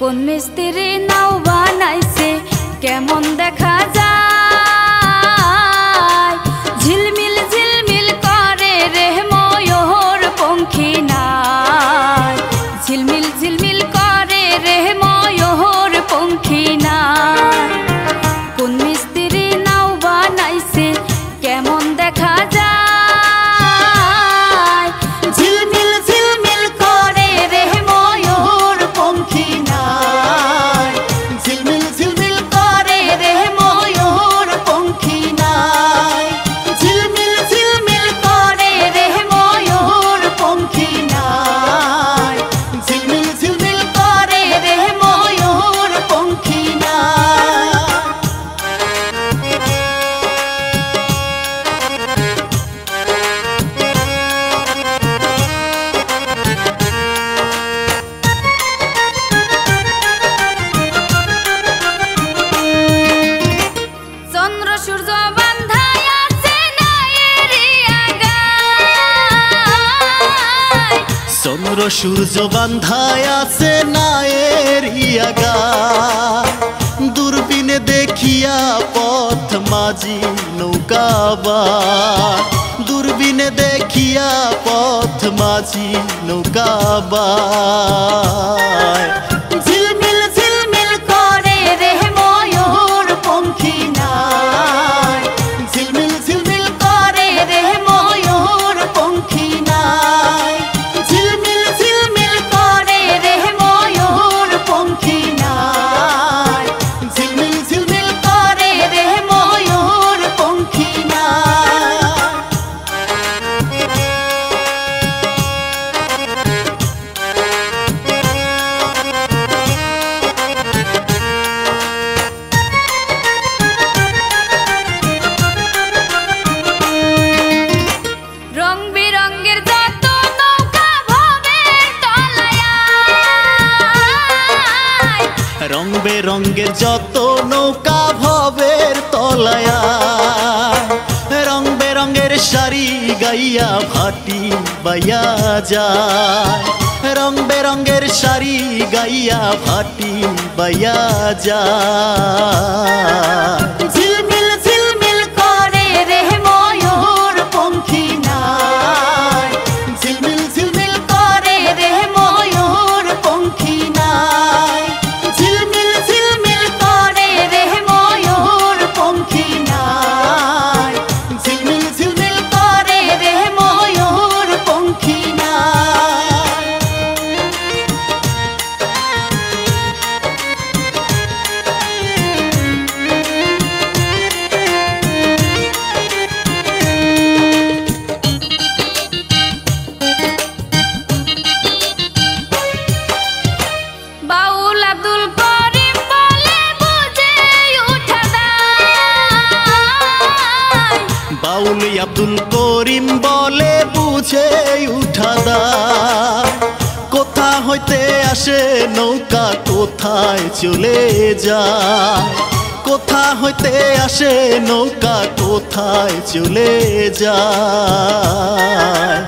কোন মিস্ত্রি নাও বানাইছে কেমন দেখা যায়, ঝিলমিল ঝিলমিল করে রে ময়ূর পঙ্খী নাই, ঝিলমিল ঝিলমিল করে রে ময়ূর পঙ্খী নাই। কোন মিস্ত্রি নাও বানাইছে কেমন দেখা যায়, ঝিলমিল ঝিলমিল করে রে ময়ূর পঙ্খী নাই, ঝিলমিল ঝিলমিল করে রে ময়ূর পঙ্খী নাই, ঝিলমিল ঝিলমিল করে রে ময়ূর পঙ্খী নাই, ঝিলমিল ঝিলমিল করে রে ময়ূর পঙ্খী নাই। চন্দ্র সূর্য বান্ধায় আছে নায়েরি আগায়, চন্দ্র সূর্য বান্ধায় আছে নায়েরি আগায়, দূরবীনে দেখিয়া পথ মাঝি নৌকাবার, দূরবীনে দেখিয়া পথ মাঝি নৌকাবার। ঝিলমিল ঝিলমিল করে রে ময়ূর পঙ্খী নাই, ঝিলমিল ঝিলমিল করে রে ময়ূর পঙ্খী নাই, ঝিলমিল ঝিলমিল করে রে ময়ূর পঙ্খী নাই, ঝিলমিল ঝিলমিল করে রে ময়ূর পঙ্খী নাই। রং বেরঙের যত নৌকা ভবের তলায়, রং বেরঙের যত নৌকা ভবের তলায়, রং বেরঙের শাড়ি গাইয়া ভাটি বাইয়া যায়, রং বেরঙের শাড়ি গাইয়া ভাটি বাইয়া যায়। ঝিলমিল ঝিলমিল করে রে ময়ূর পঙ্খী নাই, ঝিলমিল ঝিলমিল করে রে ময়ূর পঙ্খী নাই, ঝিলমিল ঝিলমিল করে রে ময়ূর পঙ্খী নাই, ঝিলমিল ঝিলমিল করে রে ময়ূর পঙ্খী নাই। বাউল আব্দুল করিম বলে বুঝে উঠা দায়, বাউল আব্দুল করিম বলে বুঝে উঠা দায়, কোথা হইতে আসে নৌকা কোথায় চলে যায়, কোথা হইতে আসে নৌকা কোথায় চলে যায়।